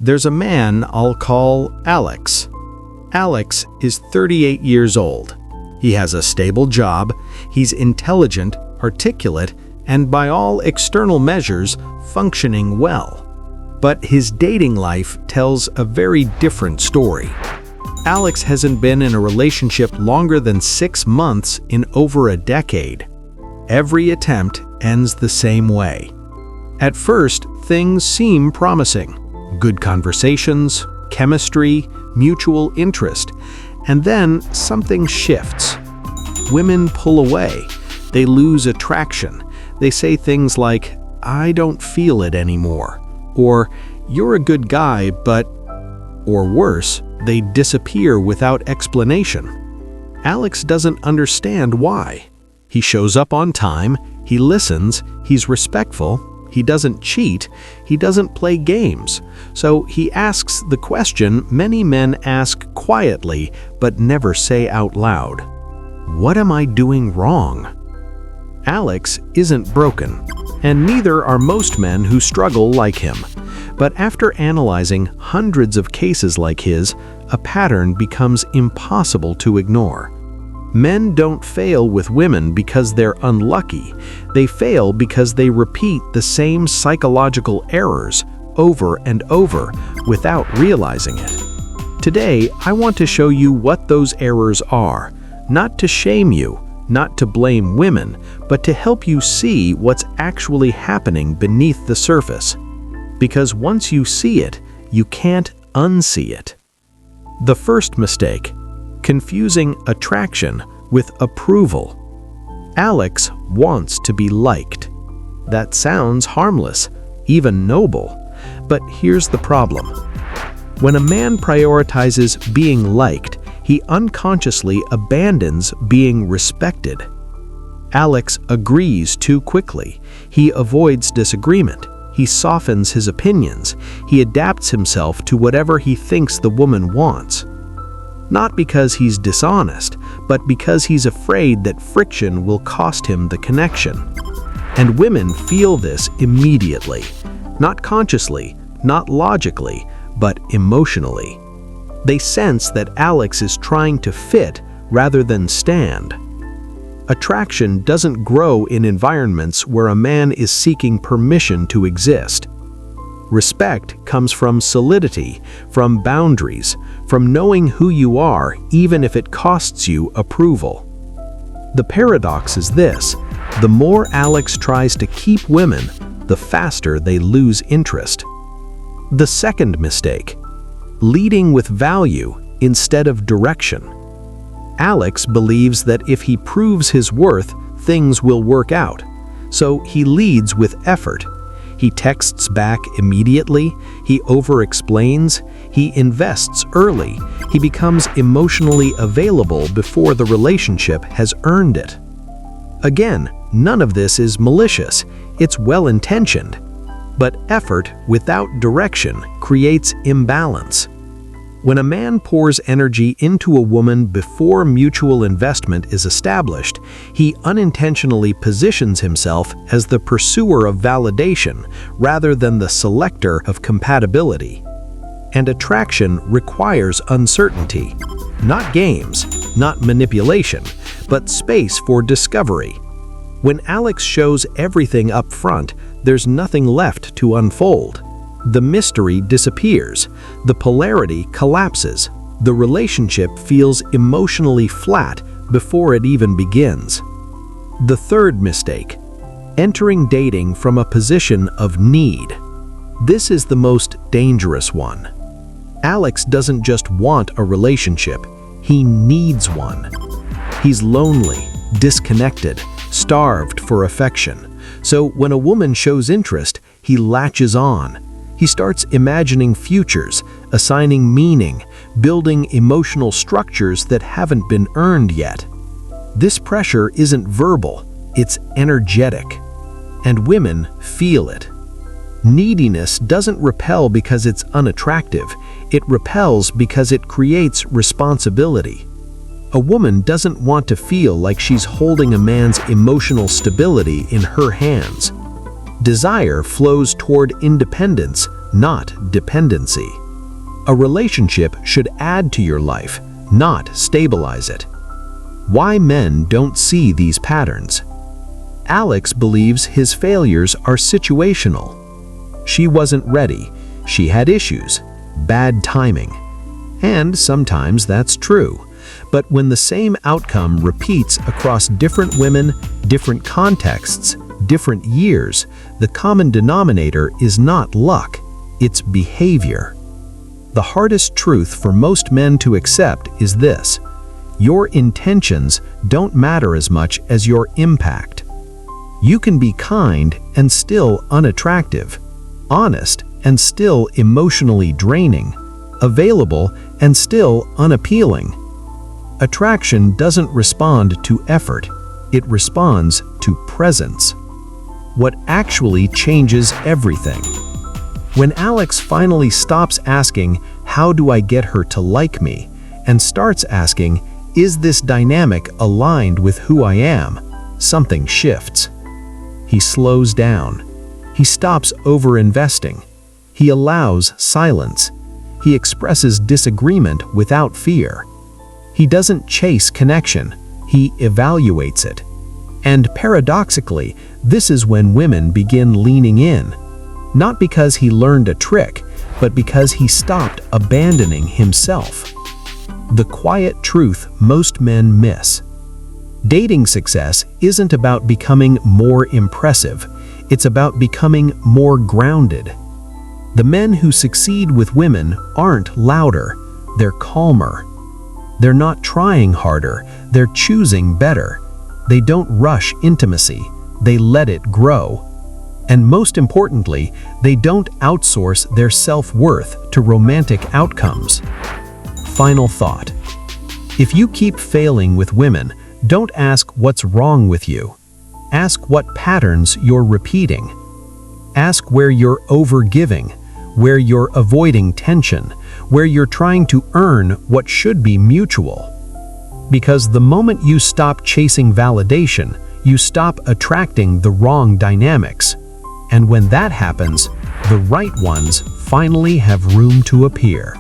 There's a man I'll call Alex. Alex is 38 years old. He has a stable job, he's intelligent, articulate, and by all external measures, functioning well. But his dating life tells a very different story. Alex hasn't been in a relationship longer than 6 months in over a decade. Every attempt ends the same way. At first, things seem promising. Good conversations, chemistry, mutual interest, and then something shifts. Women pull away. They lose attraction. They say things like, "I don't feel it anymore," or "You're a good guy, but..." Or worse, they disappear without explanation. Alex doesn't understand why. He shows up on time, he listens, he's respectful, he doesn't cheat, he doesn't play games. So he asks the question many men ask quietly but never say out loud. What am I doing wrong? Alex isn't broken, and neither are most men who struggle like him. But after analyzing hundreds of cases like his, a pattern becomes impossible to ignore. Men don't fail with women because they're unlucky. They fail because they repeat the same psychological errors over and over without realizing it. Today, I want to show you what those errors are, not to shame you, not to blame women, but to help you see what's actually happening beneath the surface. Because once you see it, you can't unsee it. The first mistake: confusing attraction with approval. Alex wants to be liked. That sounds harmless, even noble. But here's the problem. When a man prioritizes being liked, he unconsciously abandons being respected. Alex agrees too quickly. He avoids disagreement. He softens his opinions. He adapts himself to whatever he thinks the woman wants. Not because he's dishonest, but because he's afraid that friction will cost him the connection. And women feel this immediately. Not consciously, not logically, but emotionally. They sense that Alex is trying to fit rather than stand. Attraction doesn't grow in environments where a man is seeking permission to exist. Respect comes from solidity, from boundaries, from knowing who you are even if it costs you approval. The paradox is this: the more Alex tries to keep women, the faster they lose interest. The second mistake: leading with value instead of direction. Alex believes that if he proves his worth, things will work out. So he leads with effort. He texts back immediately, he over-explains, he invests early, he becomes emotionally available before the relationship has earned it. Again, none of this is malicious, it's well-intentioned. But effort without direction creates imbalance. When a man pours energy into a woman before mutual investment is established, he unintentionally positions himself as the pursuer of validation rather than the selector of compatibility. And attraction requires uncertainty, not games, not manipulation, but space for discovery. When Alex shows everything up front, there's nothing left to unfold. The mystery disappears, the polarity collapses, the relationship feels emotionally flat before it even begins. The third mistake: entering dating from a position of need. This is the most dangerous one. Alex doesn't just want a relationship, he needs one. He's lonely, disconnected, starved for affection. So when a woman shows interest, he latches on. He starts imagining futures, assigning meaning, building emotional structures that haven't been earned yet. This pressure isn't verbal, it's energetic. And women feel it. Neediness doesn't repel because it's unattractive, it repels because it creates responsibility. A woman doesn't want to feel like she's holding a man's emotional stability in her hands. Desire flows toward independence, not dependency. A relationship should add to your life, not stabilize it. Why men don't see these patterns? Alex believes his failures are situational. She wasn't ready. She had issues, bad timing. And sometimes that's true. But when the same outcome repeats across different women, different contexts, different years, the common denominator is not luck, it's behavior. The hardest truth for most men to accept is this: your intentions don't matter as much as your impact. You can be kind and still unattractive, honest and still emotionally draining, available and still unappealing. Attraction doesn't respond to effort, it responds to presence. What actually changes everything? When Alex finally stops asking, "How do I get her to like me?" and starts asking, "Is this dynamic aligned with who I am?" something shifts. He slows down. He stops over-investing. He allows silence. He expresses disagreement without fear. He doesn't chase connection. He evaluates it. And paradoxically, this is when women begin leaning in. Not because he learned a trick, but because he stopped abandoning himself. The quiet truth most men miss. Dating success isn't about becoming more impressive. It's about becoming more grounded. The men who succeed with women aren't louder, they're calmer. They're not trying harder, they're choosing better. They don't rush intimacy, they let it grow. And most importantly, they don't outsource their self-worth to romantic outcomes. Final thought. If you keep failing with women, don't ask what's wrong with you. Ask what patterns you're repeating. Ask where you're overgiving, where you're avoiding tension, where you're trying to earn what should be mutual. Because the moment you stop chasing validation, you stop attracting the wrong dynamics. And when that happens, the right ones finally have room to appear.